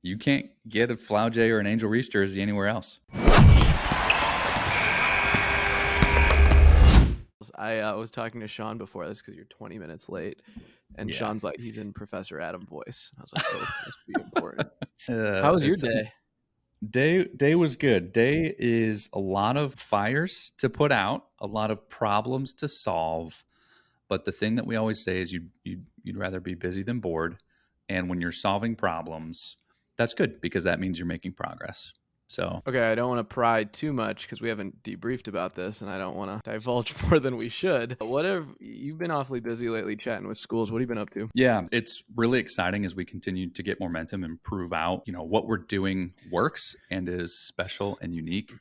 You can't get a Flau'jae or an Angel Reese jersey anywhere else. I was talking to Sean before this because you're 20 minutes late. And Yeah. Sean's like, he's in Professor Adam voice. I was like, oh, this must be important. How was your day? Day was good. Day is a lot of fires to put out, a lot of problems to solve. But the thing that we always say is you'd rather be busy than bored. And when you're solving problems, that's good because that means you're making progress. So Okay, I don't want to pry too much because we haven't debriefed about this, and I don't want to divulge more than we should. You've been awfully busy lately chatting with schools. What have you been up to? Yeah, it's really exciting as we continue to get momentum and prove out, what we're doing works and is special and unique.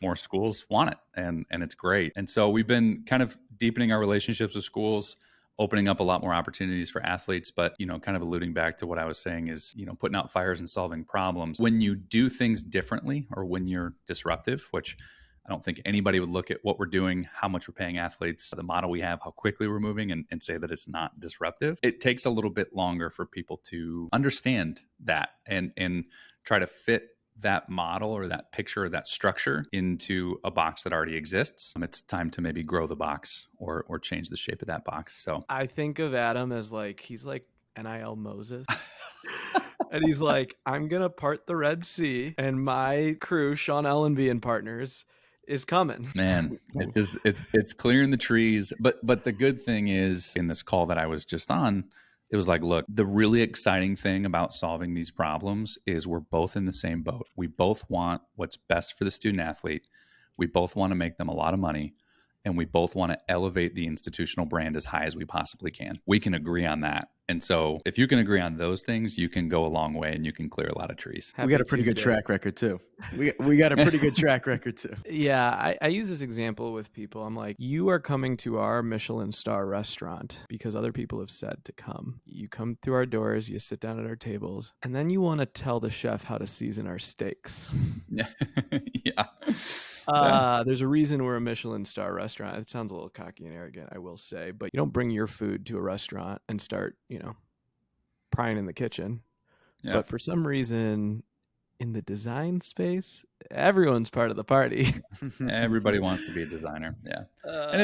More schools want it, and it's great. And so we've been kind of deepening our relationships with schools, opening up a lot more opportunities for athletes. But, kind of alluding back to what I was saying is, putting out fires and solving problems. When you do things differently or when you're disruptive, which I don't think anybody would look at what we're doing, how much we're paying athletes, the model we have, how quickly we're moving and say that it's not disruptive. It takes a little bit longer for people to understand that and try to fit that model or that picture or that structure into a box that already exists. It's time to maybe grow the box or change the shape of that box. So I think of Adam as he's like NIL Moses. And he's like, I'm going to part the Red Sea and my crew, Sean Ellenby and partners, is coming. Man, it's clearing the trees. But the good thing is in this call that I was just on, it was like, look, the really exciting thing about solving these problems is we're both in the same boat. We both want what's best for the student athlete. We both want to make them a lot of money. And we both want to elevate the institutional brand as high as we possibly can. We can agree on that. And so if you can agree on those things, you can go a long way and you can clear a lot of trees. We got a pretty good track record too. We got a pretty good track record too. Yeah, I use this example with people. I'm like, you are coming to our Michelin star restaurant because other people have said to come. You come through our doors, you sit down at our tables, and then you want to tell the chef how to season our steaks. Yeah. There's a reason we're a Michelin star restaurant. It sounds a little cocky and arrogant, I will say, but you don't bring your food to a restaurant and start, prying in the kitchen. Yeah. But for some reason in the design space, everyone's part of the party. Everybody wants to be a designer. Yeah. And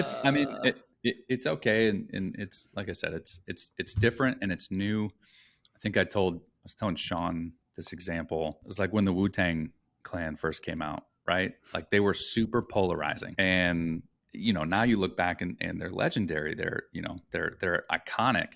it's okay. And it's, like I said, it's different and it's new. I think I was telling Sean this example. It was like when the Wu-Tang Clan first came out, right? Like they were super polarizing. And, now you look back and they're legendary. They're iconic.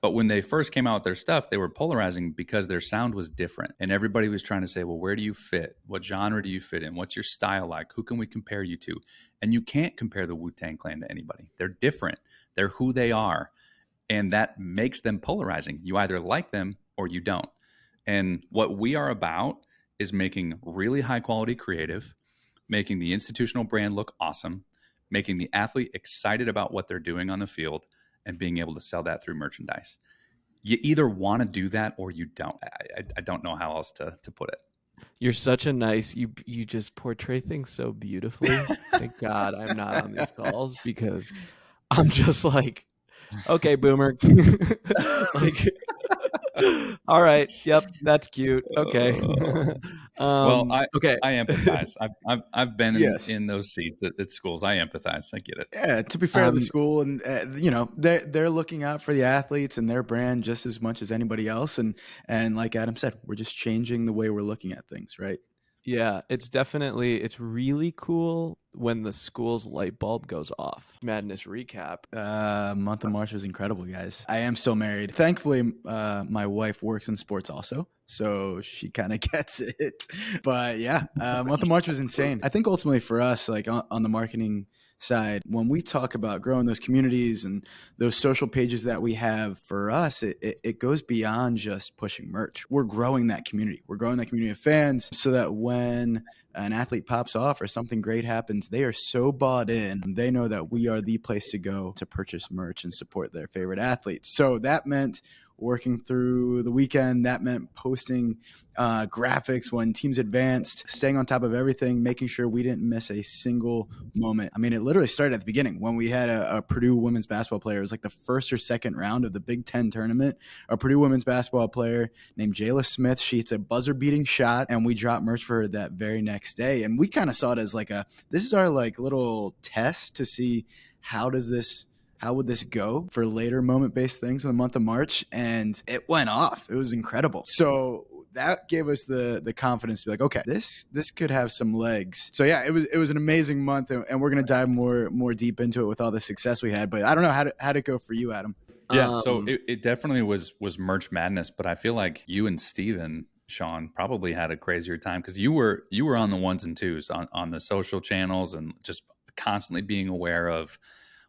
But when they first came out with their stuff, they were polarizing because their sound was different. And everybody was trying to say, well, where do you fit? What genre do you fit in? What's your style like? Who can we compare you to? And you can't compare the Wu-Tang Clan to anybody. They're different. They're who they are. And that makes them polarizing. You either like them or you don't. And what we are about is making really high quality creative, making the institutional brand look awesome, making the athlete excited about what they're doing on the field, and being able to sell that through merchandise. You either want to do that or you don't. I don't know how else to put it. You're such a nice, you just portray things so beautifully. Thank God I'm not on these calls because I'm just like, okay, boomer. All right. Yep. That's cute. Okay. Well, I empathize. I've been in those seats at schools. I empathize. I get it. Yeah. To be fair to the school, and they're looking out for the athletes and their brand just as much as anybody else. And like Adam said, we're just changing the way we're looking at things, right? Yeah, it's really cool when the school's light bulb goes off. Madness recap. Month of March was incredible, guys. I am still married. Thankfully, my wife works in sports also, so she kind of gets it. But yeah, month of March was insane. I think ultimately for us, like on the marketing side, when we talk about growing those communities and those social pages that we have, for us, it goes beyond just pushing merch. We're growing that community. We're growing that community of fans so that when an athlete pops off or something great happens, they are so bought in. They know that we are the place to go to purchase merch and support their favorite athletes. So that meant working through the weekend. That meant posting graphics when teams advanced, staying on top of everything, making sure we didn't miss a single moment. I mean, it literally started at the beginning when we had a Purdue women's basketball player. It was like the first or second round of the Big Ten tournament. A Purdue women's basketball player named Jayla Smith, she hits a buzzer-beating shot, and we dropped merch for her that very next day. And we kind of saw it as like this is our like little test to see how would this go for later moment-based things in the month of March? And it went off. It was incredible. So that gave us the confidence to be like, okay, this could have some legs. So yeah, it was an amazing month, and we're gonna dive more deep into it with all the success we had. But I don't know how'd it go for you, Adam? Yeah, so it definitely was Merch Madness, but I feel like you and Steven, Sean, probably had a crazier time because you were on the ones and twos on the social channels and just constantly being aware of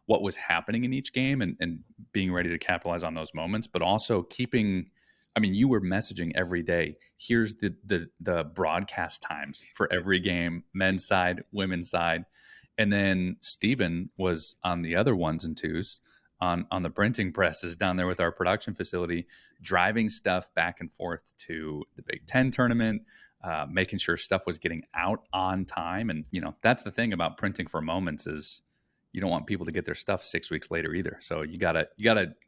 what was happening in each game and being ready to capitalize on those moments, but also keeping, I mean, you were messaging every day. Here's the broadcast times for every game, men's side, women's side. And then Steven was on the other ones and twos on the printing presses down there with our production facility, driving stuff back and forth to the Big Ten tournament, making sure stuff was getting out on time. And, you know, that's the thing about printing for moments is you don't want people to get their stuff 6 weeks later either. So you gotta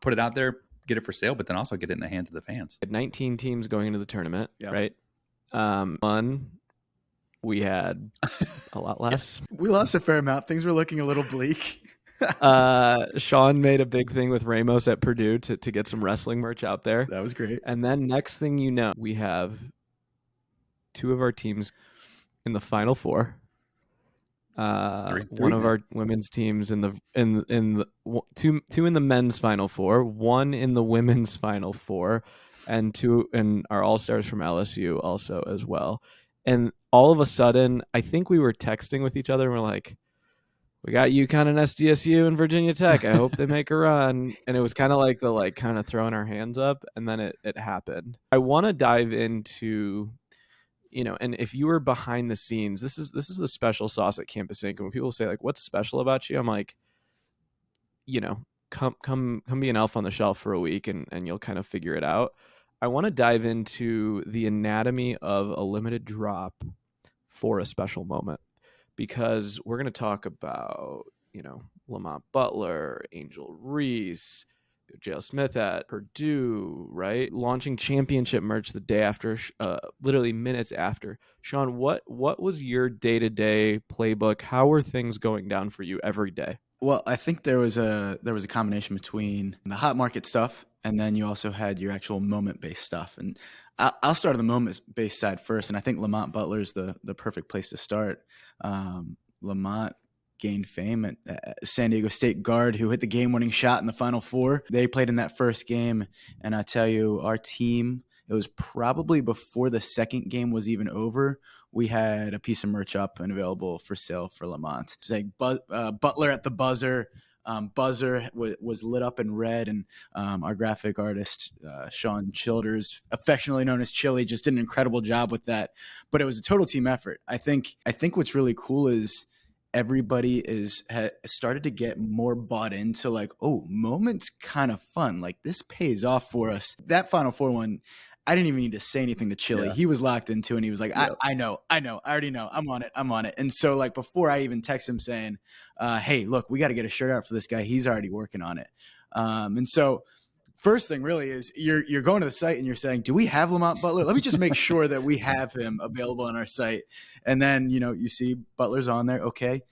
put it out there, get it for sale, but then also get it in the hands of the fans. 19 teams going into the tournament, right? One, we had a lot less. We lost a fair amount. Things were looking a little bleak. Sean made a big thing with Ramos at Purdue to get some wrestling merch out there. That was great. And then next thing you know, we have two of our teams in the Final Four. One of our women's teams in the two in the men's Final Four, one in the women's Final Four, and two in our All-Stars from LSU also as well. And all of a sudden, I think we were texting with each other and we're like, we got UConn and SDSU and Virginia Tech. I hope they make a run. And it was kind of like the kind of throwing our hands up, and then it happened. I want to dive into, you know, and if you were behind the scenes, this is the special sauce at Campus Inc. And when people say like, what's special about you? I'm like, you know, come be an elf on the shelf for a week and you'll kind of figure it out. I want to dive into the anatomy of a limited drop for a special moment, because we're going to talk about, you know, Lamont Butler, Angel Reese, J.L. Smith at Purdue, right? Launching championship merch the day after, literally minutes after. Sean, what was your day-to-day playbook? How were things going down for you every day? Well, I think there was a combination between the hot market stuff, and then you also had your actual moment-based stuff. And I'll start on the moment-based side first, and I think Lamont Butler is the perfect place to start. Lamont gained fame at San Diego State guard who hit the game-winning shot in the Final Four. They played in that first game, and I tell you, our team, it was probably before the second game was even over, we had a piece of merch up and available for sale for Lamont. It's like Butler at the buzzer. Buzzer was lit up in red, and our graphic artist, Sean Childers, affectionately known as Chili, just did an incredible job with that. But it was a total team effort. I think what's really cool is everybody has started to get more bought into like, oh, moment's kind of fun. Like this pays off for us. That Final Four one, I didn't even need to say anything to Chili. Yeah. He was locked into it, and he was like, I know. I already know. I'm on it. And so like before I even text him saying, hey, look, we got to get a shirt out for this guy. He's already working on it. And so first thing really is you're going to the site and you're saying, do we have Lamont Butler? Let me just make sure that we have him available on our site. And then, you know, you see Butler's on there. Okay.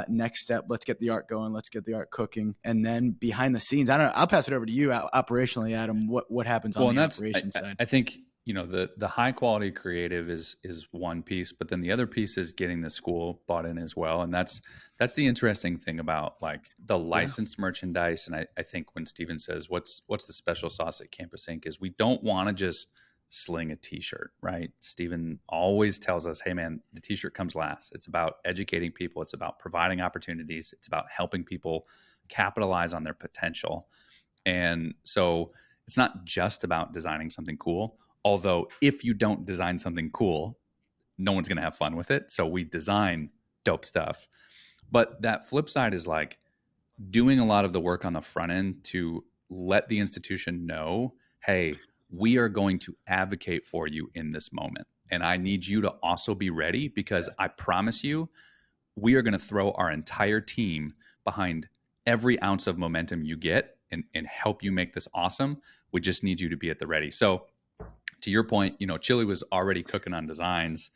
Next step, let's get the art going. Let's get the art cooking. And then behind the scenes, I don't know, I'll pass it over to you operationally, Adam, what happens on the operations side. I think, you know, the high quality creative is one piece, but then the other piece is getting the school bought in as well. And that's the interesting thing about like the licensed merchandise. And I think when Steven says, what's the special sauce at Campus Inc. is we don't want to just sling a t-shirt, right? Steven always tells us, hey man, the t-shirt comes last. It's about educating people. It's about providing opportunities. It's about helping people capitalize on their potential. And so it's not just about designing something cool. Although if you don't design something cool, no one's going to have fun with it. So we design dope stuff. But that flip side is like doing a lot of the work on the front end to let the institution know, hey, we are going to advocate for you in this moment. And I need you to also be ready, because I promise you, we are going to throw our entire team behind every ounce of momentum you get and help you make this awesome. We just need you to be at the ready. So to your point, Chili was already cooking on designs.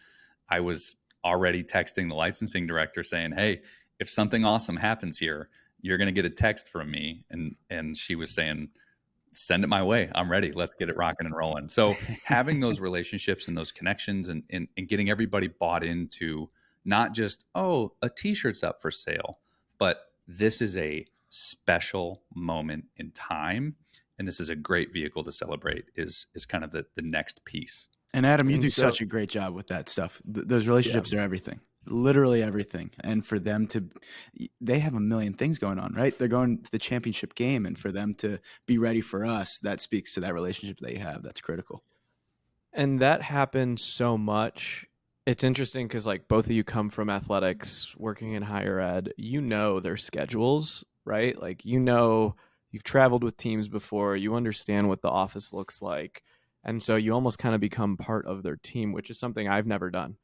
I was already texting the licensing director saying, hey, if something awesome happens here, you're going to get a text from me. And she was saying, send it my way. I'm ready. Let's get it rocking and rolling. So having those relationships and those connections and getting everybody bought into not just, oh, a t-shirt's up for sale, but this is a special moment in time. And this is a great vehicle to celebrate is kind of the next piece. And Adam, you do such a great job with that stuff. Those relationships are everything, literally everything. And for them they have a million things going on, right? They're going to the championship game, and for them to be ready for us, that speaks to that relationship that you have. That's critical. And that happens so much. It's interesting because like both of you come from athletics, working in higher ed, their schedules, right? Like, you've traveled with teams before, you understand what the office looks like. And so you almost kind of become part of their team, which is something I've never done.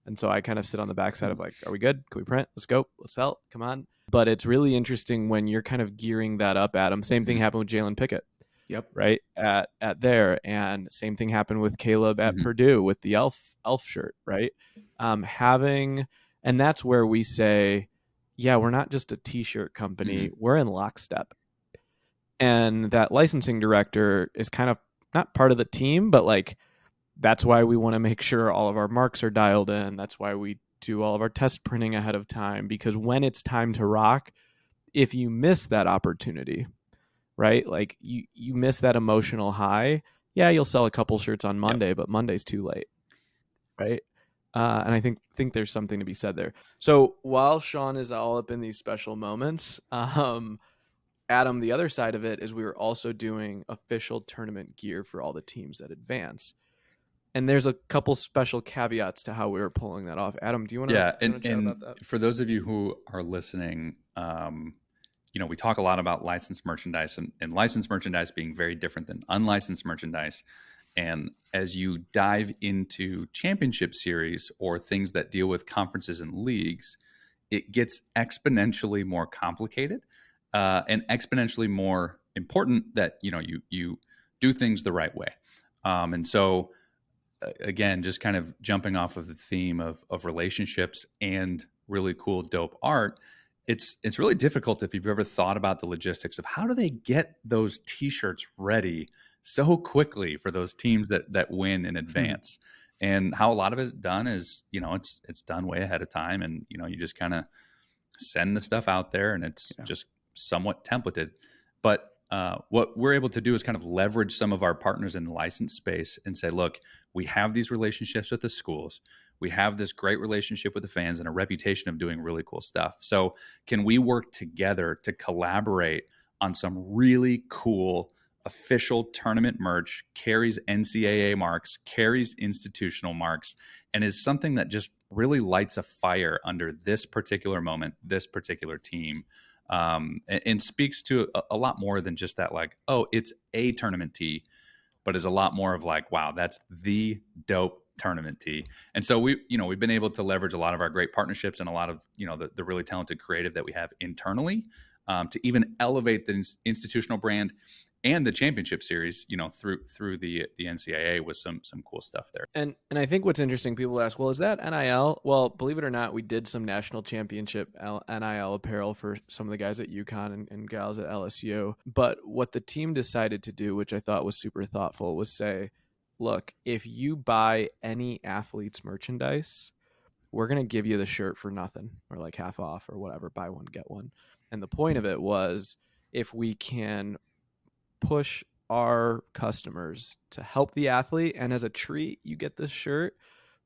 And so I kind of sit on the backside of like, are we good? Can we print? Let's go. Let's sell. Come on. But it's really interesting when you're kind of gearing that up, Adam. Same thing happened with Jalen Pickett. Yep. Right. At there. And same thing happened with Caleb at Purdue with the elf shirt. Right. And that's where we say, yeah, we're not just a t-shirt company. We're in lockstep. And that licensing director is kind of not part of the team, but like, that's why we want to make sure all of our marks are dialed in. That's why we do all of our test printing ahead of time, because when it's time to rock, if you miss that opportunity, right? Like you miss that emotional high. Yeah, you'll sell a couple shirts on Monday, but Monday's too late, right? And I think there's something to be said there. So while Sean is all up in these special moments, Adam, the other side of it is we were also doing official tournament gear for all the teams that advance. And there's a couple special caveats to how we were pulling that off. Adam, do you want to chat about that? For those of you who are listening, we talk a lot about licensed merchandise and licensed merchandise being very different than unlicensed merchandise. And as you dive into championship series or things that deal with conferences and leagues, it gets exponentially more complicated and exponentially more important that, you do things the right way. And so, again, just kind of jumping off of the theme of relationships and really cool, dope art, it's really difficult if you've ever thought about the logistics of how do they get those t-shirts ready so quickly for those teams that win in advance. And how a lot of it's done is, it's done way ahead of time. And, you just kind of send the stuff out there and it's just somewhat templated. But what we're able to do is kind of leverage some of our partners in the license space and say, look, we have these relationships with the schools. We have this great relationship with the fans and a reputation of doing really cool stuff. So can we work together to collaborate on some really cool official tournament merch, carries NCAA marks, carries institutional marks, and is something that just really lights a fire under this particular moment, this particular team. And speaks to a lot more than just that, like, oh, it's a tournament tee, but is a lot more of like, wow, that's the dope tournament tee. And so we've been able to leverage a lot of our great partnerships and a lot of, the really talented creative that we have internally to even elevate the institutional brand and the championship series, through the NCAA with some cool stuff there. And I think what's interesting, people ask, well, is that NIL? Well, believe it or not, we did some national championship NIL apparel for some of the guys at UConn and gals at LSU. But what the team decided to do, which I thought was super thoughtful, was say, look, if you buy any athlete's merchandise, we're going to give you the shirt for nothing or like half off or whatever, buy one, get one. And the point of it was, if we can push our customers to help the athlete, and as a treat you get this shirt,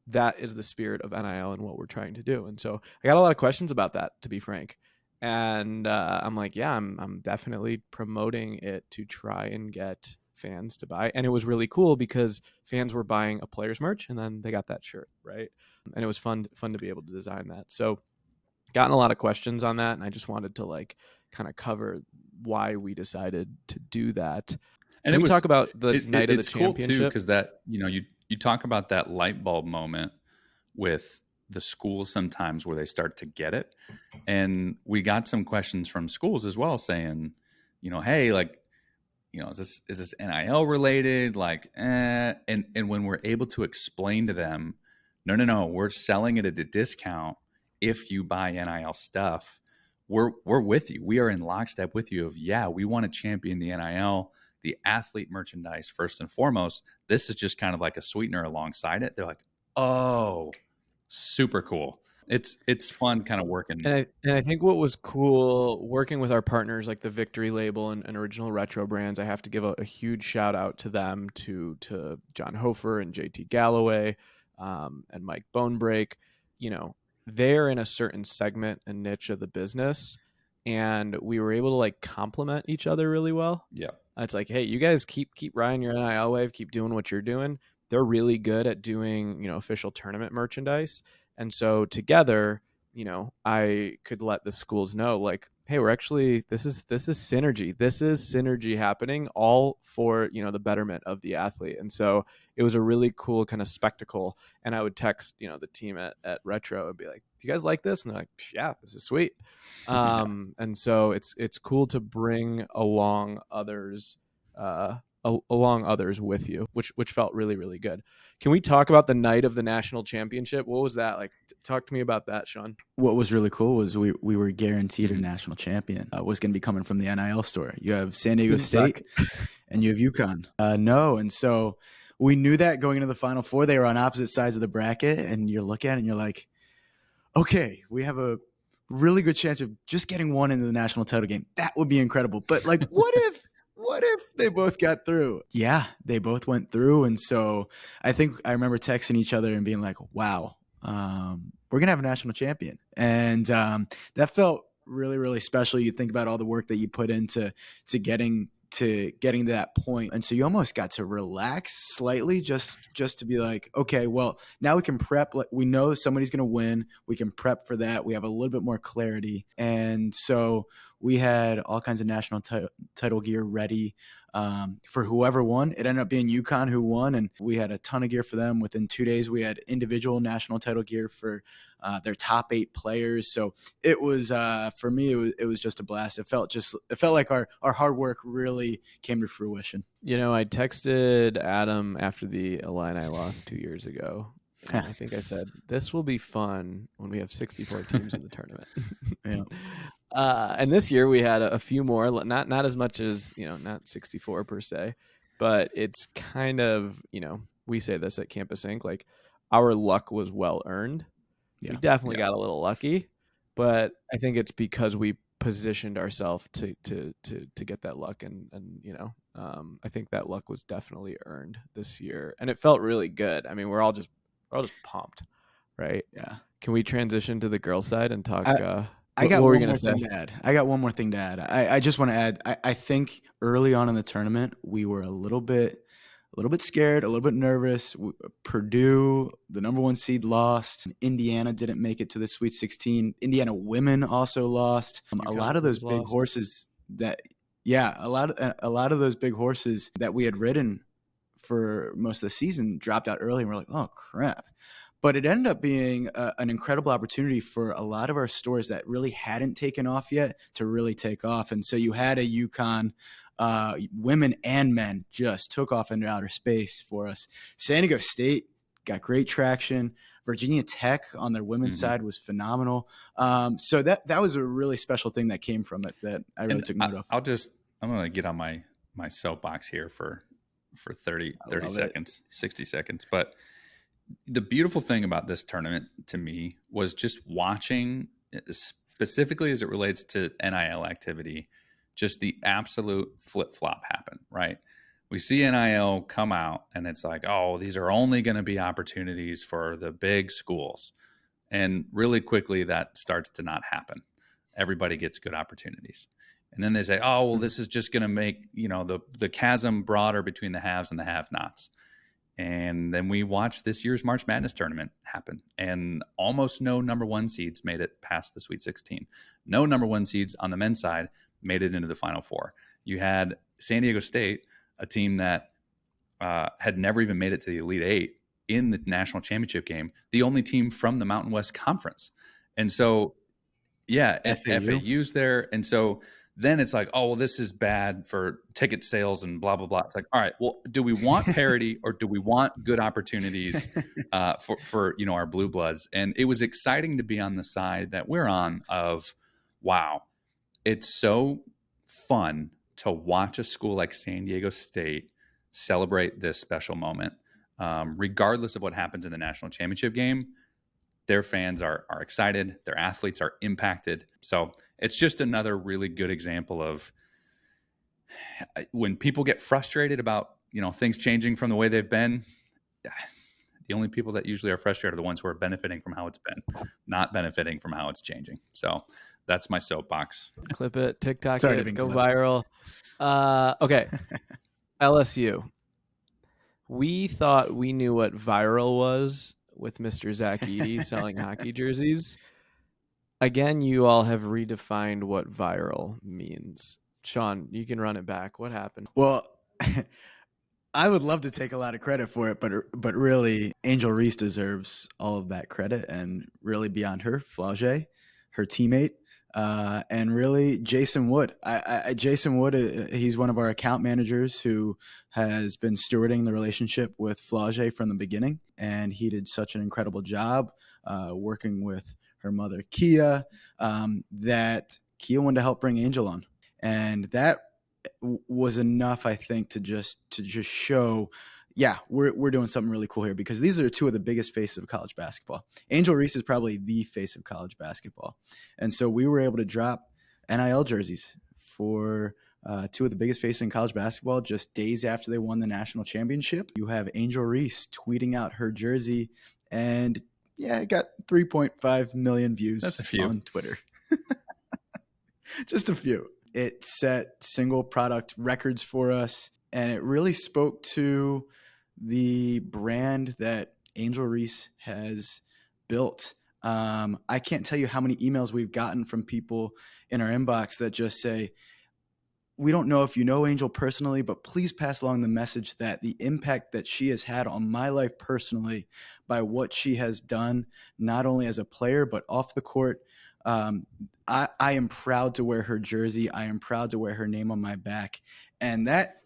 that is the spirit of NIL and what we're trying to do. And so I got a lot of questions about that, to be frank, and I'm like, yeah, I'm definitely promoting it to try and get fans to buy. And it was really cool because fans were buying a player's merch and then they got that shirt, right? And it was fun to be able to design that. So gotten a lot of questions on that, and I just wanted to like kind of cover why we decided to do that. And Can we talk about the night of the it's cool too, championship? because that, you talk about that light bulb moment with the schools sometimes where they start to get it. And we got some questions from schools as well saying, hey, like, is this NIL related? Like, and when we're able to explain to them, no, we're selling it at a discount if you buy NIL stuff. We're with you. We are in lockstep with you we want to champion the NIL, the athlete merchandise first and foremost. This is just kind of like a sweetener alongside it. They're like, oh, super cool. It's fun kind of working. And I think what was cool working with our partners like the Victory Label and Original Retro Brands, I have to give a huge shout out to them, to John Hofer and JT Galloway, and Mike Bonebreak. They're in a certain segment and niche of the business, and we were able to like complement each other really well. Yeah. It's like, hey, you guys keep riding your NIL wave, keep doing what you're doing. They're really good at doing, official tournament merchandise. And so together, I could let the schools know, like, hey, we're actually, this is synergy. This is synergy happening all for, the betterment of the athlete. And so it was a really cool kind of spectacle. And I would text, the team at Retro and be like, do you guys like this? And they're like, yeah, this is sweet. And so it's cool to bring along others, with you, which felt really, really good. Can we talk about the night of the national championship? What was that like? Talk to me about that, Sean. What was really cool was we were guaranteed a national champion was going to be coming from the NIL store. You have San Diego State and you have UConn. No, and so we knew that going into the Final Four, they were on opposite sides of the bracket, and you look at it and you're like, okay, we have a really good chance of just getting one into the national title game. That would be incredible. But like, what if they both got through? Yeah, they both went through. And so I think I remember texting each other and being like, wow, we're going to have a national champion. And that felt really, really special. You think about all the work that you put into getting to that point. And so you almost got to relax slightly just to be like, okay, well, now we can prep. We know somebody's going to win. We can prep for that. We have a little bit more clarity. And so we had all kinds of national title gear ready for whoever won. It ended up being UConn who won, and we had a ton of gear for them. Within 2 days, we had individual national title gear for their top 8 players. So it was, for me, it was just a blast. It felt like our hard work really came to fruition. I texted Adam after the Illini lost 2 years ago. And I think I said, this will be fun when we have 64 teams in the tournament. Yeah. And this year we had a few more, not as much as, not 64 per se, but it's kind of, we say this at Campus Inc., like our luck was well earned. Yeah. We definitely got a little lucky, but I think it's because we positioned ourselves to get that luck. And I think that luck was definitely earned this year, and it felt really good. I mean, we're all just pumped, right? Yeah. Can we transition to the girls' side and talk? I got one more thing to add. I just want to add, I think early on in the tournament, we were a little bit scared, a little bit nervous. Purdue, the number 1 seed, lost. Indiana didn't make it to the Sweet 16. Indiana women also lost. A lot of those big horses a lot of those big horses that we had ridden for most of the season dropped out early, and we're like, oh crap. But it ended up being an incredible opportunity for a lot of our stores that really hadn't taken off yet to really take off. And so you had a UConn, women and men just took off into outer space for us. San Diego State got great traction. Virginia Tech on their women's side was phenomenal. So that was a really special thing that came from it that I really took note of. I'm going to get on my soapbox here for 30 seconds, 60 seconds. But the beautiful thing about this tournament to me was just watching, specifically as it relates to NIL activity, just the absolute flip-flop happen, right? We see NIL come out and it's like, oh, these are only going to be opportunities for the big schools. And really quickly that starts to not happen. Everybody gets good opportunities. And then they say, oh, well, this is just going to make, the chasm broader between the haves and the have-nots. And then we watched this year's March Madness tournament happen, and almost no number 1 seeds made it past the Sweet 16. No number 1 seeds on the men's side made it into the Final Four. You had San Diego State, a team that had never even made it to the Elite Eight in the national championship game, the only team from the Mountain West Conference. And so, yeah, FAU's there. And so then it's like, oh, well, this is bad for ticket sales and blah, blah, blah. It's like, all right, well, do we want parity or do we want good opportunities for our blue bloods? And it was exciting to be on the side that we're on of, wow, it's so fun to watch a school like San Diego State celebrate this special moment. Regardless of what happens in the national championship game, their fans are excited, their athletes are impacted. So it's just another really good example of when people get frustrated about things changing from the way they've been. The only people that usually are frustrated are the ones who are benefiting from how it's been, not benefiting from how it's changing. So that's my soapbox. Clip it, TikTok it, go viral. Okay, LSU. We thought we knew what viral was with Mr. Zach Edey selling hockey jerseys. Again, you all have redefined what viral means. Sean, you can run it back. What happened? Well, I would love to take a lot of credit for it, but really, Angel Reese deserves all of that credit, and really beyond her, Flau'jae, her teammate, and really Jason Wood. Jason Wood, he's one of our account managers who has been stewarding the relationship with Flau'jae from the beginning, and he did such an incredible job working with her mother, Kia, that Kia wanted to help bring Angel on, and that was enough, I think, to just show, yeah, we're doing something really cool here, because these are two of the biggest faces of college basketball. Angel Reese is probably the face of college basketball. And so we were able to drop NIL jerseys for two of the biggest faces in college basketball just days after they won the national championship. You have Angel Reese tweeting out her jersey, and yeah, it got 3.5 million views. That's a few on Twitter. Just a few. It set single product records for us, and it really spoke to the brand that Angel Reese has built. I can't tell you how many emails we've gotten from people in our inbox that just say, we don't know if you know Angel personally, but please pass along the message that the impact that she has had on my life personally by what she has done, not only as a player, but off the court. I am proud to wear her jersey. I am proud to wear her name on my back. And that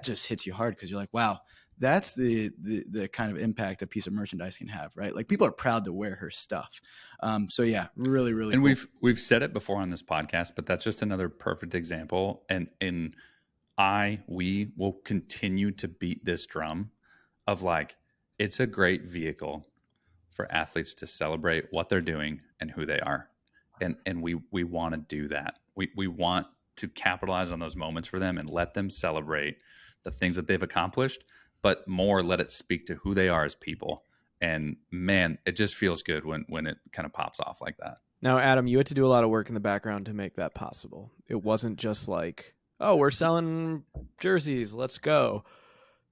just hits you hard, because you're like, wow, that's the kind of impact a piece of merchandise can have, right? Like, people are proud to wear her stuff. So yeah, really, really and cool. We've said it before on this podcast, but that's just another perfect example. And we will continue to beat this drum of, like, it's a great vehicle for athletes to celebrate what they're doing and who they are. And we want to do that. We want to capitalize on those moments for them and let them celebrate the things that they've accomplished, but more let it speak to who they are as people. And man, it just feels good when it kind of pops off like that. Now, Adam, you had to do a lot of work in the background to make that possible. It wasn't just like, oh, we're selling jerseys, let's go.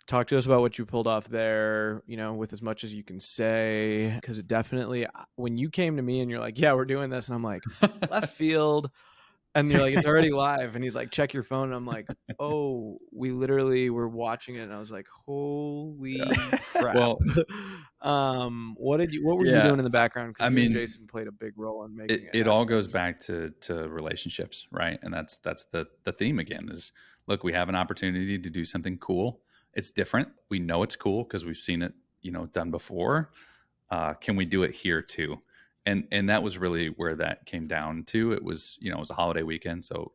Talk to us about what you pulled off there, with as much as you can say, because it definitely, when you came to me and you're like, yeah, we're doing this, and I'm like, left field, and you're like, it's already live, and he's like, check your phone, and I'm like, oh, we literally were watching it, and I was like, holy crap. Well, what were you doing in the background? Because Jason played a big role in making it all goes back to relationships, right? And that's the theme again is, look, we have an opportunity to do something cool. It's different. We know it's cool because we've seen it, done before. Can we do it here too? And that was really where that came down to. It was, it was a holiday weekend. So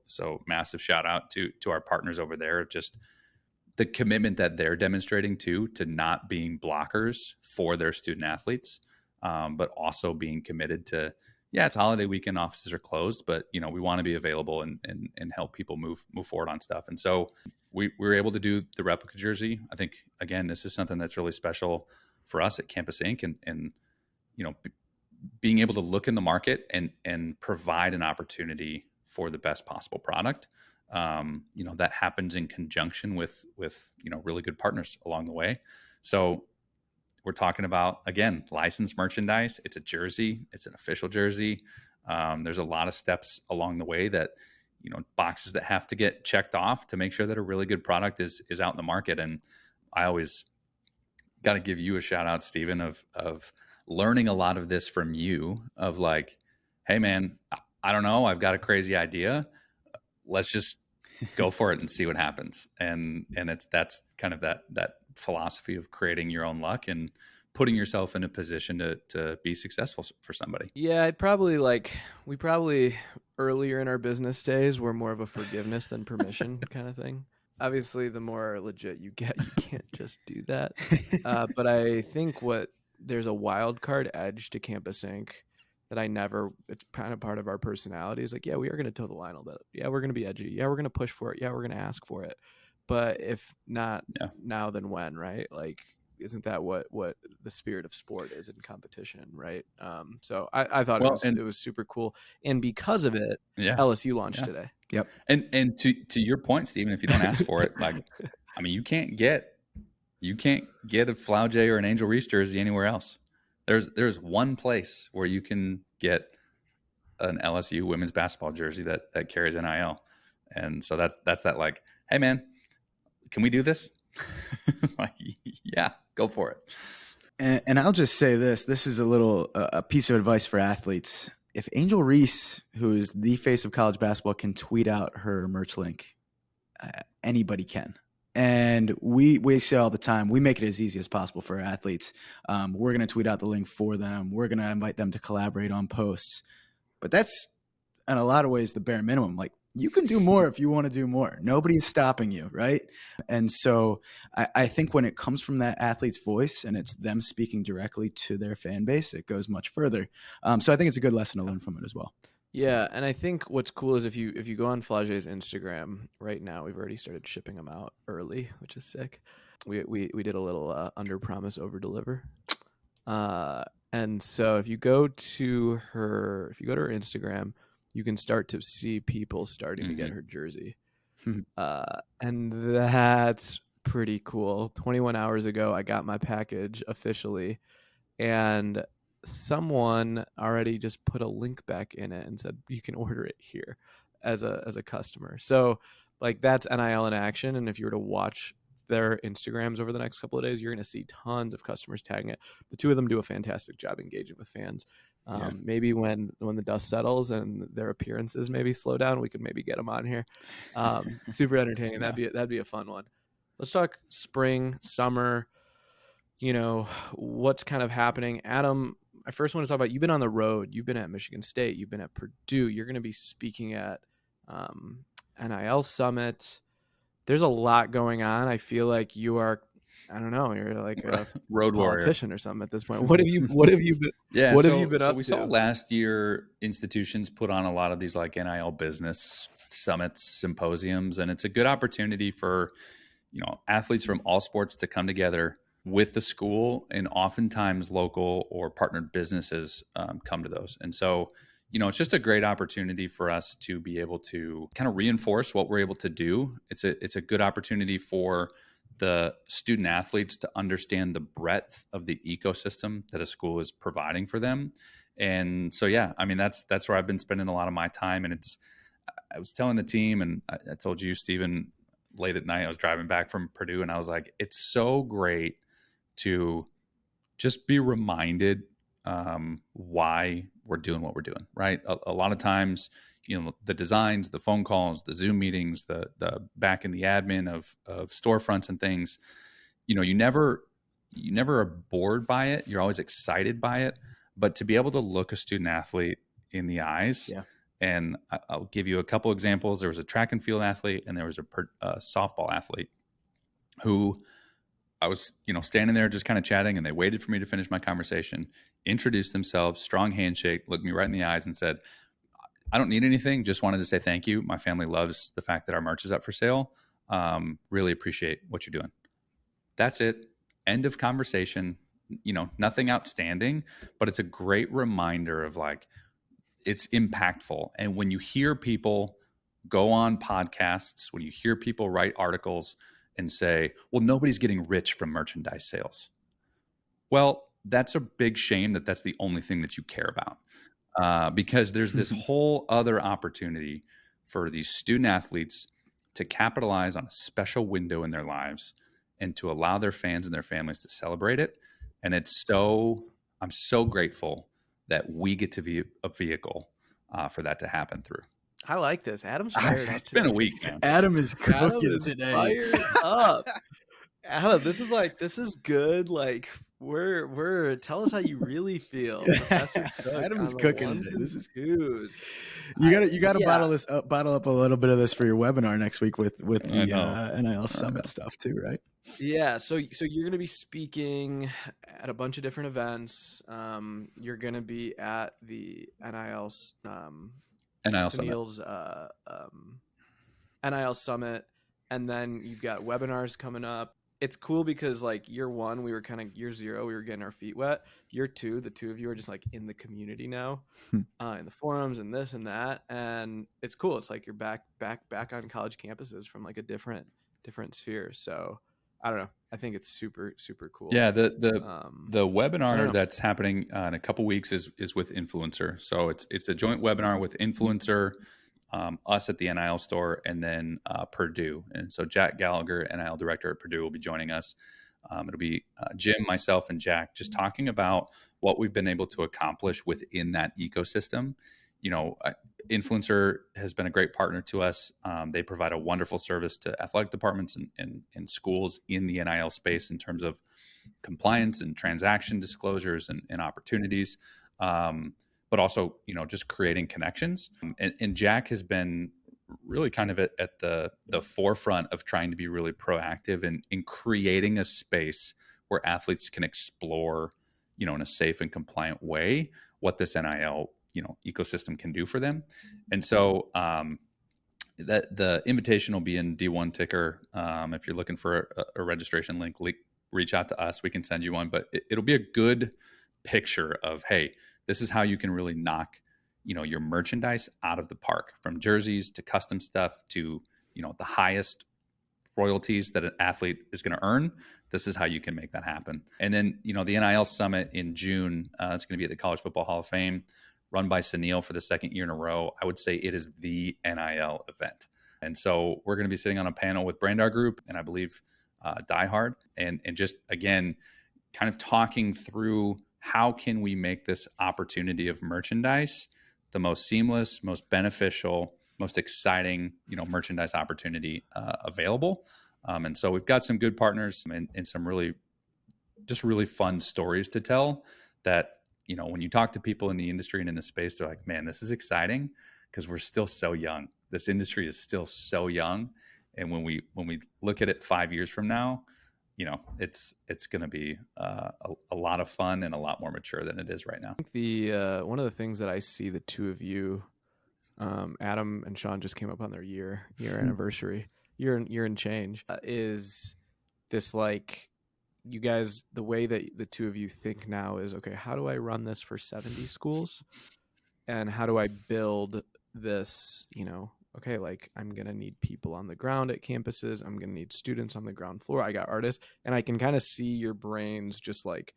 massive shout out to our partners over there. Just the commitment that they're demonstrating to not being blockers for their student athletes, but also being committed to, yeah, it's holiday weekend, offices are closed, but we want to be available and help people move forward on stuff. And so we were able to do the replica jersey. I think, again, this is something that's really special for us at Campus Inc. and being able to look in the market and provide an opportunity for the best possible product. That happens in conjunction with really good partners along the way. So we're talking about, again, licensed merchandise. It's a jersey. It's an official jersey. There's a lot of steps along the way that boxes that have to get checked off to make sure that a really good product is out in the market. And I always got to give you a shout out, Stephen, of learning a lot of this from you, of like, hey man, I don't know, I've got a crazy idea. Let's just go for it and see what happens. And that's kind of that philosophy of creating your own luck and putting yourself in a position to be successful for somebody. Yeah, we probably earlier in our business days were more of a forgiveness than permission kind of thing. Obviously, the more legit you get, you can't just do that. But I think there's a wild card edge to Campus Inc. that it's kind of part of our personality. Is like, yeah, we are going to toe the line a little bit. Yeah, we're going to be edgy. Yeah, we're going to push for it. Yeah, we're going to ask for it. But if not now, then when, right? Like, isn't that what the spirit of sport is in competition, right? So I thought it was super cool. And because of it, LSU launched today. Yep. And to your point, Stephen, if you don't ask for it, like, I mean, you can't get a Flau'jae or an Angel Reese jersey anywhere else. There's one place where you can get an LSU women's basketball jersey that carries NIL. And so that's that, like, hey man, can we do this? Like, yeah, go for it. And I'll just say this is a piece of advice for athletes. If Angel Reese, who is the face of college basketball, can tweet out her merch link, anybody can. And we say all the time, we make it as easy as possible for our athletes. We're going to tweet out the link for them. We're going to invite them to collaborate on posts. But that's, in a lot of ways, the bare minimum. Like, you can do more if you want to do more. Nobody's stopping you, right? And so I think when it comes from that athlete's voice and it's them speaking directly to their fan base, it goes much further. So I think it's a good lesson to learn from it as well. Yeah, and I think what's cool is if you go on Flau'jae's Instagram right now, we've already started shipping them out early, which is sick. We did a little under promise, over deliver. And so if you go to her Instagram, you can start to see people starting to get her jersey. And that's pretty cool. 21 hours ago, I got my package officially, and someone already just put a link back in it and said, you can order it here as a customer. So like, that's NIL in action. And if you were to watch their Instagrams over the next couple of days, you're going to see tons of customers tagging it. The two of them do a fantastic job engaging with fans. Maybe when the dust settles and their appearances maybe slow down, we could maybe get them on here. Super entertaining. That'd be a fun one. Let's talk spring, summer, what's kind of happening. Adam, I first want to talk about, you've been on the road. You've been at Michigan State. You've been at Purdue. You're going to be speaking at NIL Summit. There's a lot going on. I feel like you are, I don't know, you're like a road politician or something at this point. What have you been? Yeah. What have you been up to? We saw last year institutions put on a lot of these like NIL business summits, symposiums, and it's a good opportunity for, athletes from all sports to come together with the school, and oftentimes local or partnered businesses come to those. And so, it's just a great opportunity for us to be able to kind of reinforce what we're able to do. It's a good opportunity for the student athletes to understand the breadth of the ecosystem that a school is providing for them. And so, yeah, I mean, that's where I've been spending a lot of my time. And I was telling the team, and I told you, Stephen, late at night, I was driving back from Purdue, and I was like, it's so great to just be reminded why we're doing what we're doing, right? A lot of times, the designs, the phone calls, the Zoom meetings, the back in the admin of storefronts and things, you never are bored by it. You're always excited by it. But to be able to look a student athlete in the eyes, and I'll give you a couple examples. There was a track and field athlete, and there was a softball athlete who I was, standing there just kind of chatting, and they waited for me to finish my conversation, introduced themselves, strong handshake, looked me right in the eyes and said, I don't need anything. Just wanted to say thank you. My family loves the fact that our merch is up for sale. Really appreciate what you're doing. That's it. End of conversation. Nothing outstanding, but it's a great reminder of like, it's impactful. And when you hear people go on podcasts, when you hear people write articles and say, well, nobody's getting rich from merchandise sales. Well, that's a big shame that that's the only thing that you care about. Because there's this whole other opportunity for these student athletes to capitalize on a special window in their lives and to allow their fans and their families to celebrate it. And I'm so grateful that we get to be a vehicle for that to happen through. I like this. Adam's fired up. It's been a week, man. Adam is cooking Adam today. Fired up. Adam, this is good. Like we're tell us how you really feel. Adam is cooking today. This is who's. You gotta bottle up a little bit of this for your webinar next week with the NIL Summit stuff too, right? Yeah, so you're going to be speaking at a bunch of different events. You're going to be at the NIL Summit. NIL Summit, and then you've got webinars coming up. It's cool because like year 1, we were kind of year 0, we were getting our feet wet. Year 2, the two of you are just like in the community now, in the forums and this and that, and it's cool. It's like you're back on college campuses from like a different sphere. So I don't know. I think it's super, super cool. Yeah, the webinar that's happening in a couple weeks is with Influencer. So it's a joint webinar with Influencer, us at the NIL store, and then Purdue. And so Jack Gallagher, NIL director at Purdue, will be joining us. It'll be Jim, myself, and Jack just talking about what we've been able to accomplish within that ecosystem. You know, Influencer has been a great partner to us. They provide a wonderful service to athletic departments and schools in the NIL space in terms of compliance and transaction disclosures and opportunities, but also, you know, just creating connections. And Jack has been really kind of at the forefront of trying to be really proactive in creating a space where athletes can explore, you know, in a safe and compliant way what this NIL ecosystem can do for them. And so that the invitation will be in D1 Ticker. If you're looking for a registration link, reach out to us. We can send you one, but it'll be a good picture of, hey, this is how you can really knock, you know, your merchandise out of the park, from jerseys to custom stuff to, you know, the highest royalties that an athlete is going to earn. This is how you can make that happen. And then, you know, the NIL Summit in June, it's going to be at the College Football Hall of Fame, run by Sunil for the second year in a row. I would say it is the NIL event. And so we're going to be sitting on a panel with Brandar Group and I believe Die Hard, and just, again, kind of talking through how can we make this opportunity of merchandise the most seamless, most beneficial, most exciting, you know, merchandise opportunity available. And so we've got some good partners and some really fun stories to tell that, you know, when you talk to people in the industry and in the space, they're like, man, this is exciting because we're still so young. This industry is still so young. And when we look at it 5 years from now, you know, it's going to be a lot of fun and a lot more mature than it is right now. I think the one of the things that I see the two of you, Adam and Sean, just came up on their year anniversary, year and change, is this, like, you guys, the way that the two of you think now is, okay, how do I run this for 70 schools? And how do I build this, you know, okay, like, I'm going to need people on the ground at campuses. I'm going to need students on the ground floor. I got artists. And I can kind of see your brains just like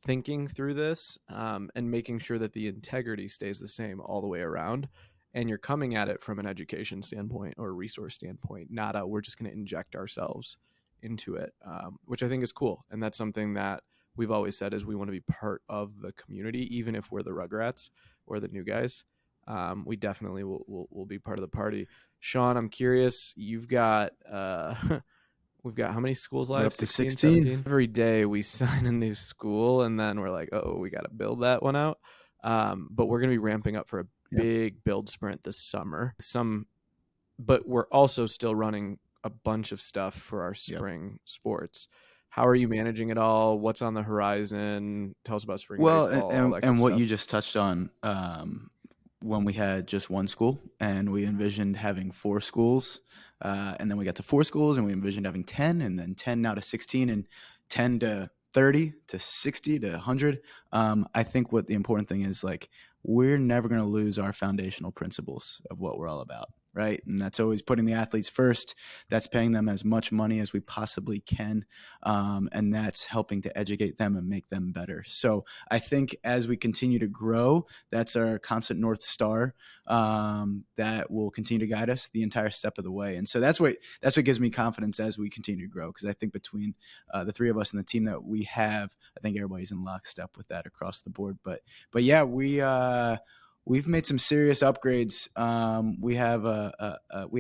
thinking through this and making sure that the integrity stays the same all the way around. And you're coming at it from an education standpoint or a resource standpoint, not a, we're just going to inject ourselves into it, which I think is cool. And that's something that we've always said is we want to be part of the community, even if we're the Rugrats or the new guys. We definitely will be part of the party. Sean, I'm curious, you've got we've got how many schools live? We're up to 16. Every day we sign a new school and then we're like, oh, we got to build that one out. But we're going to be ramping up for a big build sprint this summer. But we're also still running a bunch of stuff for our spring sports. How are you managing it all? What's on the horizon? Tell us about spring baseball. And what you just touched on, when we had just one school and we envisioned having 4 schools, and then we got to 4 schools and we envisioned having 10, and then 10 now to 16, and 10 to 30 to 60 to 100. I think what the important thing is, like, we're never going to lose our foundational principles of what we're all about, right? And that's always putting the athletes first. That's paying them as much money as we possibly can. And that's helping to educate them and make them better. So I think as we continue to grow, that's our constant North Star that will continue to guide us the entire step of the way. And so that's what gives me confidence as we continue to grow, because I think between the three of us and the team that we have, I think everybody's in lockstep with that across the board. But yeah, we've made some serious upgrades. We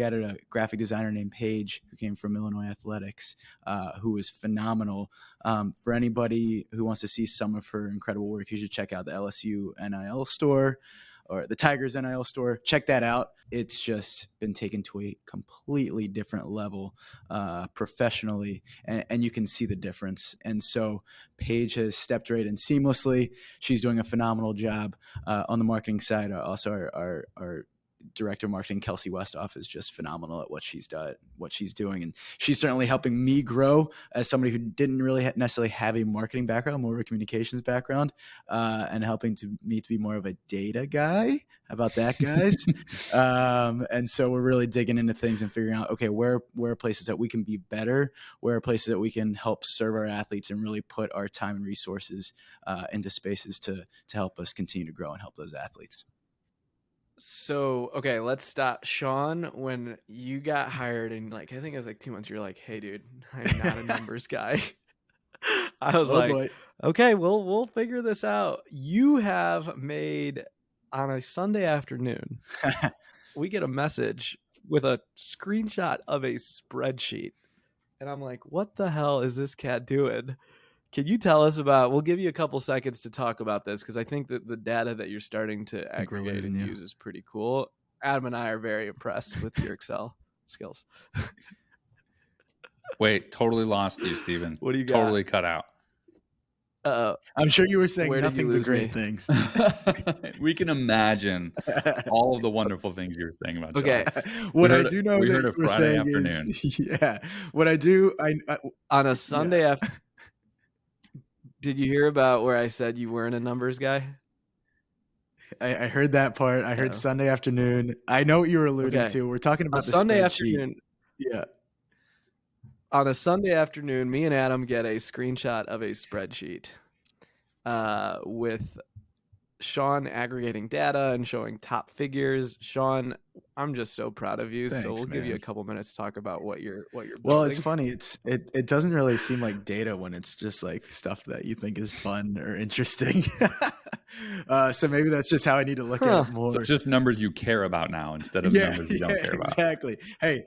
added a graphic designer named Paige, who came from Illinois Athletics, who was phenomenal. For anybody who wants to see some of her incredible work, you should check out the LSU NIL store or the Tigers NIL store. Check that out. It's just been taken to a completely different level professionally, and you can see the difference. And so Paige has stepped right in seamlessly. She's doing a phenomenal job on the marketing side. Also, our director of marketing, Kelsey Westhoff, is just phenomenal at what she's doing. And she's certainly helping me grow as somebody who didn't really necessarily have a marketing background, more of a communications background, and helping me to be more of a data guy. How about that, guys? And so we're really digging into things and figuring out, okay, where are places that we can be better? Where are places that we can help serve our athletes and really put our time and resources into spaces to help us continue to grow and help those athletes. So, okay, let's stop. Sean, when you got hired in I think it was 2 months, you're like, hey, dude, I'm not a numbers guy. I was boy. Okay, we'll figure this out. You have made, on a Sunday afternoon, we get a message with a screenshot of a spreadsheet. And I'm like, what the hell is this cat doing? Can you tell us we'll give you a couple seconds to talk about this, because I think that the data that you're starting to aggregate and use is pretty cool. Adam and I are very impressed with your Excel skills. Wait, totally lost you, Steven. What do you got? Totally cut out. I'm sure you were saying Where nothing but great things. We can imagine all of the wonderful things you were saying about okay. Sean. What I do know we that heard a you were Friday saying afternoon. is, yeah. What I do, on a Sunday after. Did you hear about where I said you weren't a numbers guy? I heard that part. I heard Sunday afternoon. I know what you were alluding to. We're talking about the Sunday spreadsheet. Afternoon. Yeah. On a Sunday afternoon, me and Adam get a screenshot of a spreadsheet with Sean aggregating data and showing top figures. Sean, I'm just so proud of you. Thanks, so we'll give you a couple minutes to talk about what you're building. Well, it's funny. It doesn't really seem like data when it's just stuff that you think is fun or interesting. So maybe that's just how I need to look at it more. So it's just numbers you care about now instead of numbers you don't care about. Exactly. Hey,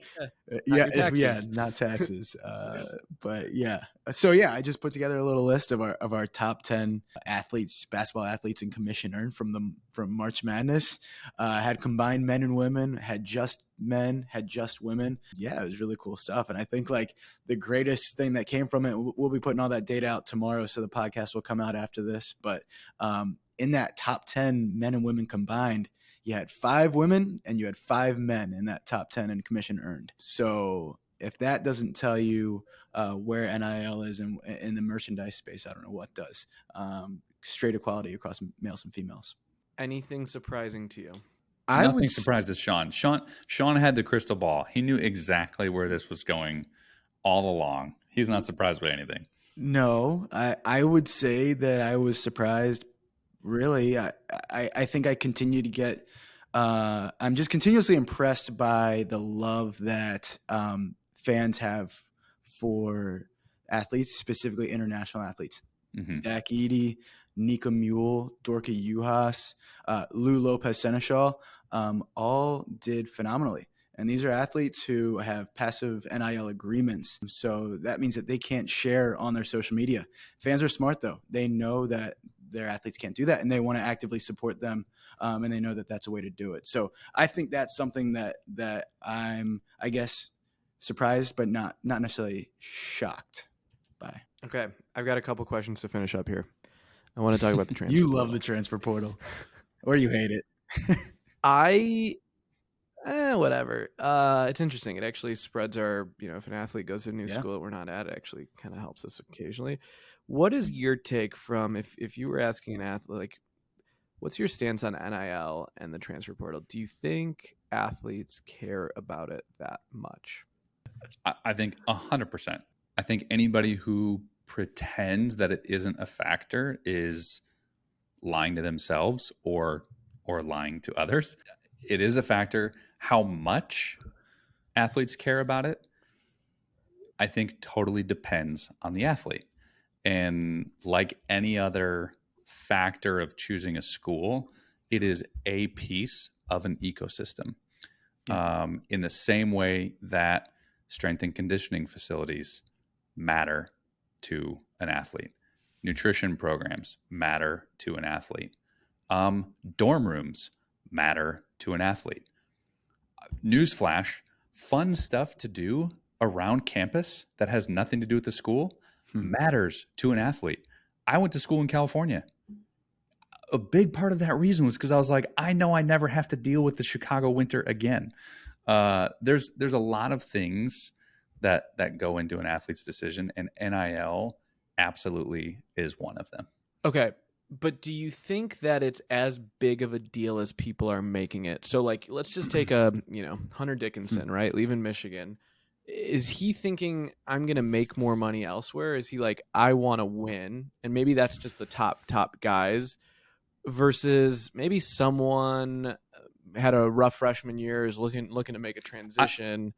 not taxes. But yeah. So yeah, I just put together a little list of our top 10 athletes, basketball athletes in commission earned from March Madness. Had combined men and women, had just men, had just women. Yeah, it was really cool stuff. And I think the greatest thing that came from it, we'll be putting all that data out tomorrow, so the podcast will come out after this. But in that top 10 men and women combined, you had 5 women and you had 5 men in that top 10 in commission earned. So if that doesn't tell you where NIL is in the merchandise space, I don't know what does. Straight equality across males and females. Anything surprising to you? Nothing surprises Sean. Sean had the crystal ball. He knew exactly where this was going all along. He's not surprised by anything. No, I would say that I was surprised. Really, I think I continue to get. I'm just continuously impressed by the love that fans have for athletes, specifically international athletes. Mm-hmm. Zach Edey, Nika Mule, Dorka Juhas, Lou Lopez Seneschal, all did phenomenally. And these are athletes who have passive NIL agreements. So that means that they can't share on their social media. Fans are smart, though. They know that their athletes can't do that, and they want to actively support them, and they know that that's a way to do it. So I think that's something that I'm, I guess, surprised but not necessarily shocked by. Okay, I've got a couple questions to finish up here. I want to talk about the transfer portal. You love the transfer portal. Or you hate it. Whatever. It's interesting. It actually spreads our, if an athlete goes to a new school that we're not at, it actually kind of helps us occasionally. What is your take from if you were asking an athlete, What's your stance on NIL and the transfer portal? Do you think athletes care about it that much? I think 100%. I think anybody who pretends that it isn't a factor is lying to themselves or lying to others. It is a factor. How much athletes care about it, I think totally depends on the athlete. And like any other factor of choosing a school, it is a piece of an ecosystem. In the same way that strength and conditioning facilities matter to an athlete, nutrition programs matter to an athlete, dorm rooms matter to an athlete. Newsflash, fun stuff to do around campus that has nothing to do with the school matters to an athlete. I went to school in California. A big part of that reason was because I was like, I know I never have to deal with the Chicago winter again. There's a lot of things that go into an athlete's decision, and NIL absolutely is one of them. Okay. But do you think that it's as big of a deal as people are making it? So, like, let's just take Hunter Dickinson, right? Leaving Michigan. Is he thinking, I'm going to make more money elsewhere? Is he like, I want to win? And maybe that's just the top guys versus maybe someone had a rough freshman year, is looking to make a transition.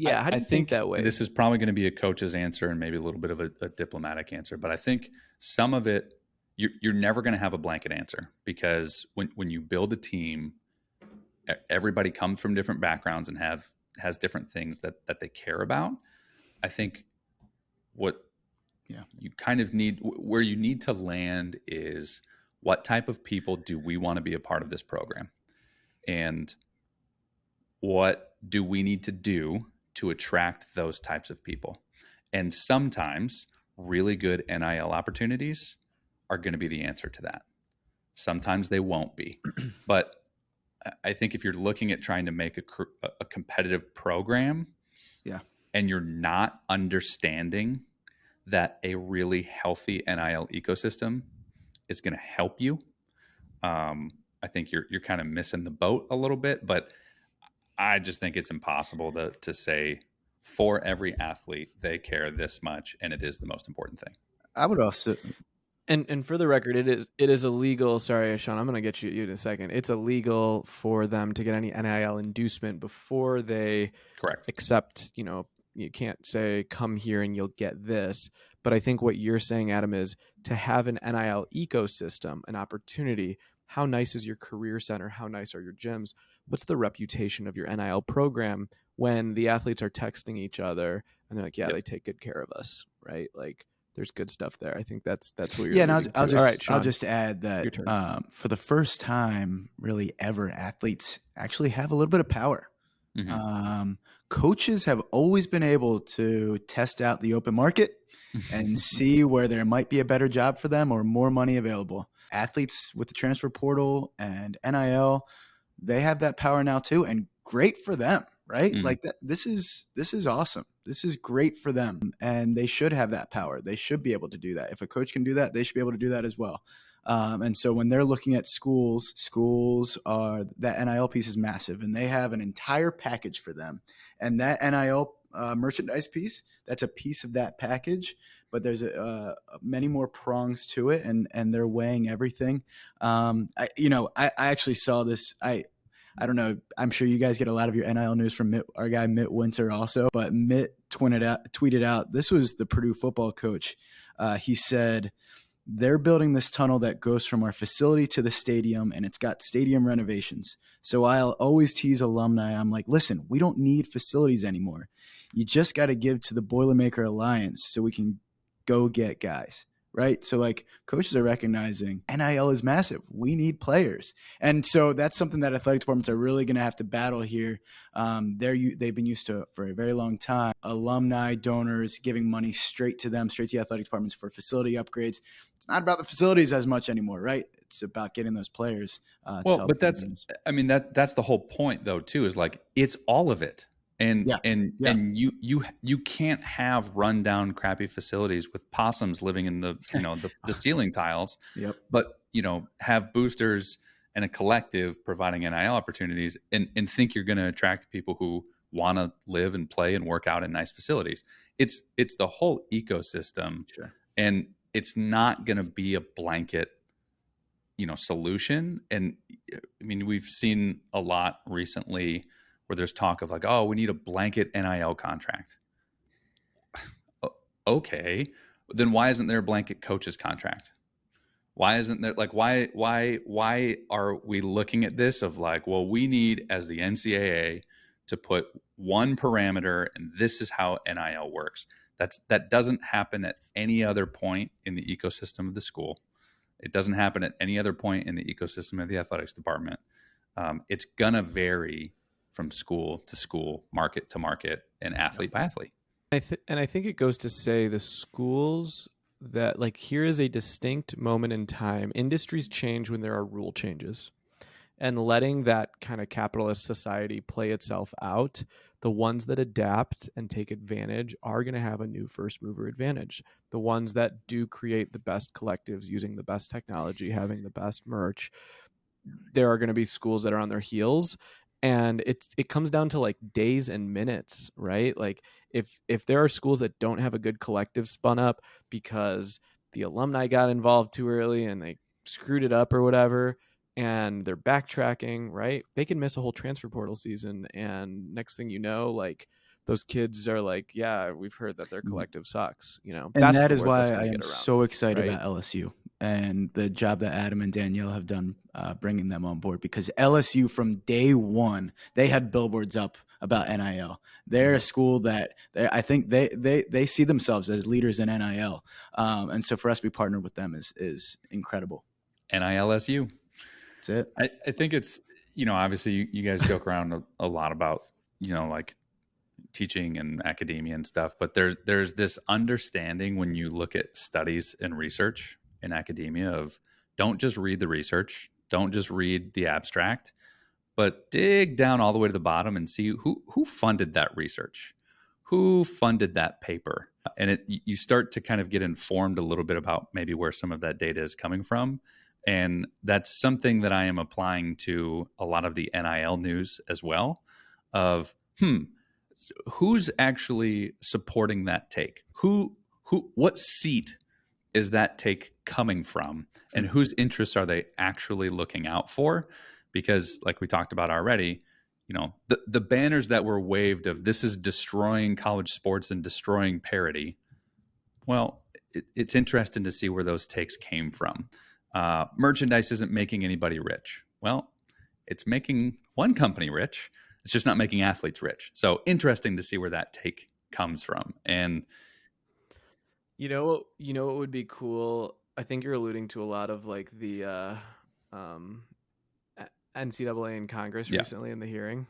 How do you think that way? This is probably going to be a coach's answer and maybe a little bit of a diplomatic answer. But I think some of it, you're never going to have a blanket answer, because when you build a team, everybody comes from different backgrounds and has different things that they care about. I think what you kind of need, where you need to land, is what type of people do we want to be a part of this program? And what do we need to do to attract those types of people? And sometimes really good NIL opportunities are going to be the answer to that. Sometimes they won't be. But I think if you're looking at trying to make a competitive program, and you're not understanding that a really healthy NIL ecosystem is going to help you, I think you're kind of missing the boat a little bit. But I just think it's impossible to say for every athlete they care this much, and it is the most important thing. I would also, and for the record, it is illegal. Sorry, Sean, I'm going to get you in a second. It's illegal for them to get any NIL inducement before they accept. You can't say, come here and you'll get this. But I think what you're saying, Adam, is to have an NIL ecosystem, an opportunity. How nice is your career center? How nice are your gyms? What's the reputation of your NIL program when the athletes are texting each other and they're like, they take good care of us, right? Like, there's good stuff there. I think that's what you're. Yeah, and I'll just add that for the first time, really ever, athletes actually have a little bit of power. Mm-hmm. Coaches have always been able to test out the open market and see where there might be a better job for them or more money available. Athletes with the transfer portal and NIL, they have that power now too, and great for them, right? Mm-hmm. Like that. This is awesome. This is great for them, and they should have that power. They should be able to do that. If a coach can do that, they should be able to do that as well. And so when they're looking at schools are, that NIL piece is massive, and they have an entire package for them. And that NIL merchandise piece, that's a piece of that package, but there's many more prongs to it, and they're weighing everything. I actually saw this. I don't know. I'm sure you guys get a lot of your NIL news from our guy Mitt Winter also, but Mitt tweeted out, this was the Purdue football coach. He said, they're building this tunnel that goes from our facility to the stadium, and it's got stadium renovations. So I'll always tease alumni. I'm like, listen, we don't need facilities anymore. You just got to give to the Boilermaker Alliance so we can go get guys. Right. So like coaches are recognizing NIL is massive. We need players. And so that's something that athletic departments are really going to have to battle here. They've been used to for a very long time. Alumni, donors giving money straight to them, straight to the athletic departments for facility upgrades. It's not about the facilities as much anymore. Right. It's about getting those players. But that's the whole point though, too, is like, it's all of it. And you can't have rundown, crappy facilities with possums living in the ceiling tiles. Yep. But have boosters and a collective providing NIL opportunities and think you're going to attract people who want to live and play and work out in nice facilities. It's the whole ecosystem. Sure. And it's not going to be a blanket, solution. And I mean, we've seen a lot recently where there's talk of like, oh, we need a blanket NIL contract. Okay, then why isn't there a blanket coaches contract? Why isn't there why are we looking at this of like, well, we need as the NCAA to put one parameter and this is how NIL works. That doesn't happen at any other point in the ecosystem of the school. It doesn't happen at any other point in the ecosystem of the athletics department. It's gonna vary from school to school, market to market, and athlete by athlete. And I think it goes to say the schools that like here is a distinct moment in time. Industries change when there are rule changes. And letting that kind of capitalist society play itself out, the ones that adapt and take advantage are going to have a new first mover advantage. The ones that do create the best collectives using the best technology, having the best merch, there are going to be schools that are on their heels. And it comes down to like days and minutes, right? Like if there are schools that don't have a good collective spun up because the alumni got involved too early and they screwed it up or whatever, and they're backtracking, right? They can miss a whole transfer portal season. And next thing you know, like those kids are like, yeah, we've heard that their collective sucks, And that's that is why that's I am around, so excited right? about LSU and the job that Adam and Danielle have done bringing them on board, because LSU from day one, they had billboards up about NIL. They're a school that I think they see themselves as leaders in NIL. And so for us to be partnered with them is incredible. NILSU. That's it. I think it's, obviously you guys joke around a lot about, like teaching and academia and stuff, but there's this understanding when you look at studies and research in academia of don't just read the research, don't just read the abstract, but dig down all the way to the bottom and see who funded that research, who funded that paper. And you start to kind of get informed a little bit about maybe where some of that data is coming from. And that's something that I am applying to a lot of the NIL news as well of, who's actually supporting that take? What seat is that take coming from? And whose interests are they actually looking out for? Because like we talked about already, the banners that were waved of this is destroying college sports and destroying parity. Well, it's interesting to see where those takes came from. Merchandise isn't making anybody rich. Well, it's making one company rich. It's just not making athletes rich. So interesting to see where that take comes from. And what would be cool? I think you're alluding to a lot of like the NCAA in Congress recently in the hearing.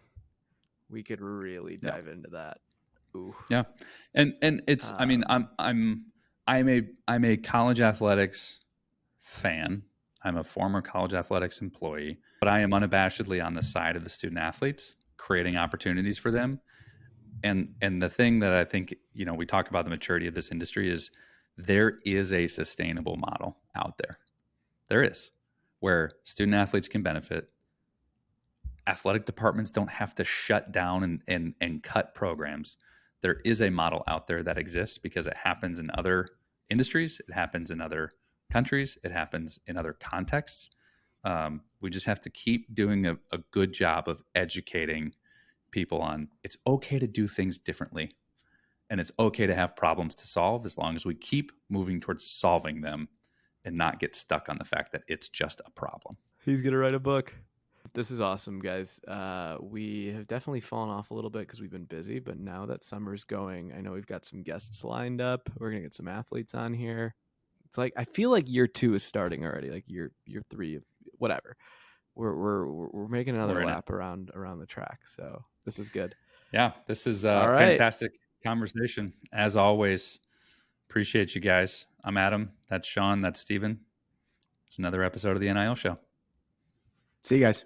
We could really dive into that. Ooh. Yeah. And it's I mean, I'm a college athletics fan. I'm a former college athletics employee, but I am unabashedly on the side of the student athletes, creating opportunities for them. And the thing that I think, we talk about the maturity of this industry is there is a sustainable model out there. There is, where student athletes can benefit. Athletic departments don't have to shut down and cut programs. There is a model out there that exists because it happens in other industries. It happens in other countries. It happens in other contexts. We just have to keep doing a good job of educating people on it's okay to do things differently. And it's okay to have problems to solve as long as we keep moving towards solving them and not get stuck on the fact that it's just a problem. He's going to write a book. This is awesome, guys. We have definitely fallen off a little bit because we've been busy, but now that summer's going, I know we've got some guests lined up. We're going to get some athletes on here. It's like, I feel like year 2 is starting already, like year 3 of whatever. We're making another lap around the track. So this is good. Yeah, this is a fantastic conversation. As always, appreciate you guys. I'm Adam. That's Sean. That's Steven. It's another episode of the NIL Show. See you guys.